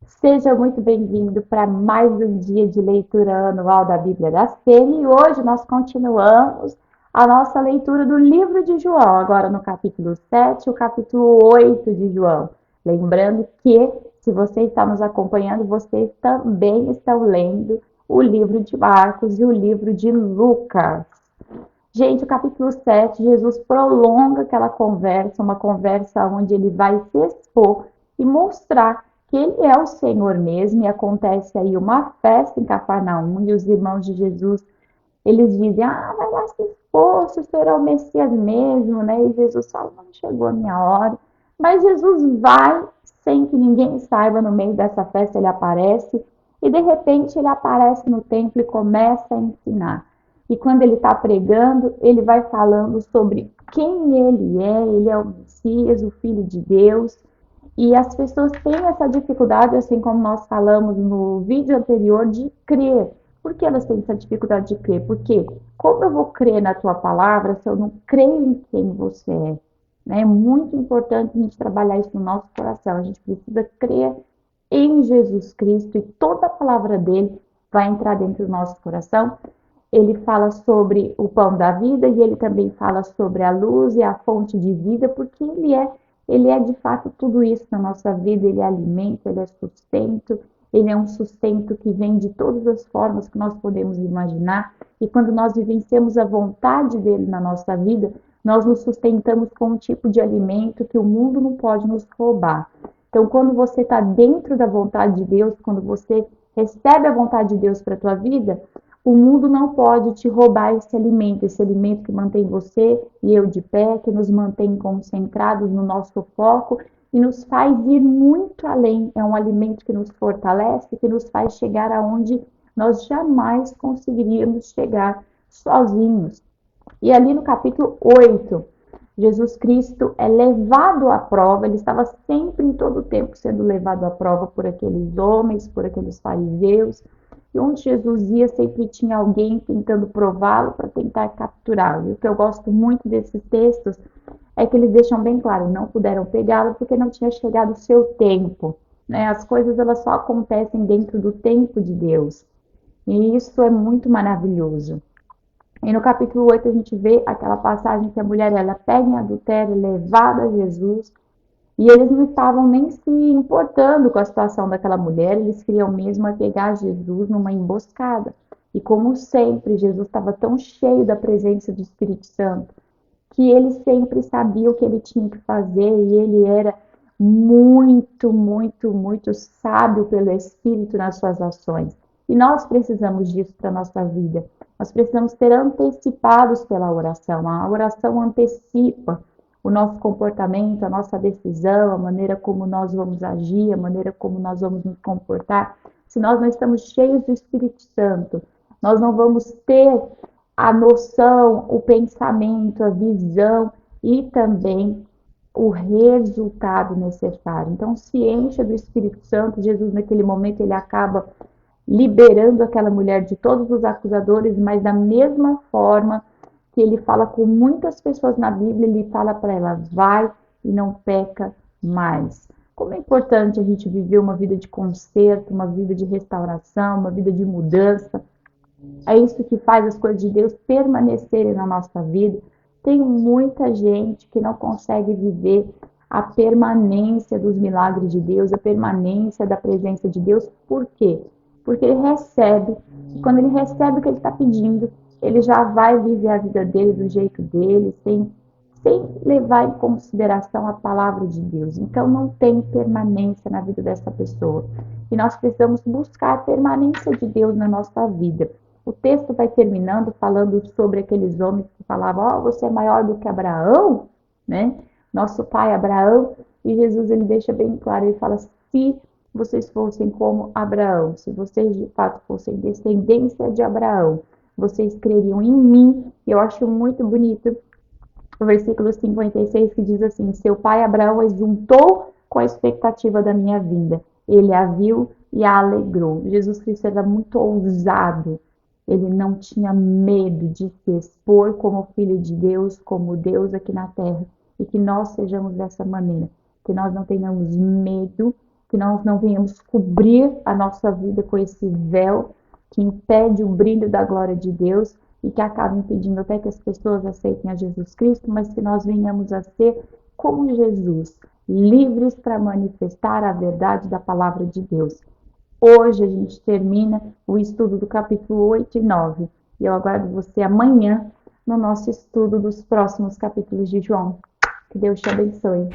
Seja muito bem-vindo para mais um dia de leitura anual da Bíblia da Sene. E hoje nós continuamos a nossa leitura do livro de João, agora no capítulo 7, o capítulo 8 de João. Lembrando que, se você está nos acompanhando, vocês também estão lendo o livro de Marcos e o livro de Lucas. Gente, o capítulo 7, Jesus prolonga aquela conversa, uma conversa onde ele vai se expor e mostrar que ele é o Senhor mesmo, e acontece aí uma festa em Cafarnaum, e os irmãos de Jesus, eles dizem, vai lá se expor, se o Senhor é o Messias mesmo, né? E Jesus fala, não chegou a minha hora. Mas Jesus vai, sem que ninguém saiba, no meio dessa festa ele aparece, e de repente ele aparece no templo e começa a ensinar. E quando ele está pregando, ele vai falando sobre quem ele é o Messias, o Filho de Deus. E as pessoas têm essa dificuldade, assim como nós falamos no vídeo anterior, de crer. Por que elas têm essa dificuldade de crer? Porque como eu vou crer na tua palavra se eu não creio em quem você é? É muito importante a gente trabalhar isso no nosso coração. A gente precisa crer em Jesus Cristo e toda a palavra dele vai entrar dentro do nosso coração. Ele fala sobre o pão da vida e ele também fala sobre a luz e a fonte de vida, porque ele é de fato tudo isso na nossa vida. Ele é alimento, ele é sustento, ele é um sustento que vem de todas as formas que nós podemos imaginar. E quando nós vivenciamos a vontade dele na nossa vida, nós nos sustentamos com um tipo de alimento que o mundo não pode nos roubar. Então, quando você está dentro da vontade de Deus, quando você recebe a vontade de Deus para a tua vida, o mundo não pode te roubar esse alimento que mantém você e eu de pé, que nos mantém concentrados no nosso foco e nos faz ir muito além. É um alimento que nos fortalece, que nos faz chegar aonde nós jamais conseguiríamos chegar sozinhos. E ali no capítulo 8, Jesus Cristo é levado à prova, ele estava sempre em todo o tempo sendo levado à prova por aqueles homens, por aqueles fariseus. E onde Jesus ia, sempre tinha alguém tentando prová-lo para tentar capturá-lo. E o que eu gosto muito desses textos é que eles deixam bem claro, não puderam pegá-lo porque não tinha chegado o seu tempo. Né? As coisas elas só acontecem dentro do tempo de Deus. E isso é muito maravilhoso. E no capítulo 8 a gente vê aquela passagem que a mulher ela pega em adultério, levada a Jesus. E eles não estavam nem se importando com a situação daquela mulher, eles queriam mesmo pegar Jesus numa emboscada. E como sempre, Jesus estava tão cheio da presença do Espírito Santo, que ele sempre sabia o que ele tinha que fazer e ele era muito, muito, muito sábio pelo Espírito nas suas ações. E nós precisamos disso para a nossa vida. Nós precisamos ser antecipados pela oração. A oração antecipa o nosso comportamento, a nossa decisão, a maneira como nós vamos agir, a maneira como nós vamos nos comportar. Se nós não estamos cheios do Espírito Santo, nós não vamos ter a noção, o pensamento, a visão e também o resultado necessário. Então, se encha do Espírito Santo. Jesus, naquele momento, ele acaba liberando aquela mulher de todos os acusadores, mas da mesma forma que ele fala com muitas pessoas na Bíblia, ele fala para elas, vai e não peca mais. Como é importante a gente viver uma vida de conserto, uma vida de restauração, uma vida de mudança. É isso que faz as coisas de Deus permanecerem na nossa vida. Tem muita gente que não consegue viver a permanência dos milagres de Deus, a permanência da presença de Deus. Por quê? Porque ele recebe, e quando ele recebe o que ele está pedindo, ele já vai viver a vida dele do jeito dele, sem levar em consideração a palavra de Deus. Então, não tem permanência na vida dessa pessoa. E nós precisamos buscar a permanência de Deus na nossa vida. O texto vai terminando falando sobre aqueles homens que falavam, você é maior do que Abraão, né? Nosso pai Abraão. E Jesus, ele deixa bem claro, ele fala, se vocês fossem como Abraão, se vocês de fato fossem descendência de Abraão, vocês creriam em mim. Eu acho muito bonito o versículo 56 que diz assim, seu pai Abraão exultou com a expectativa da minha vinda. Ele a viu e a alegrou. Jesus Cristo era muito ousado. Ele não tinha medo de se expor como Filho de Deus, como Deus aqui na terra. E que nós sejamos dessa maneira. Que nós não tenhamos medo que nós não venhamos cobrir a nossa vida com esse véu que impede o brilho da glória de Deus e que acaba impedindo até que as pessoas aceitem a Jesus Cristo, mas que nós venhamos a ser como Jesus, livres para manifestar a verdade da palavra de Deus. Hoje a gente termina o estudo do capítulo 8 e 9. E eu aguardo você amanhã no nosso estudo dos próximos capítulos de João. Que Deus te abençoe.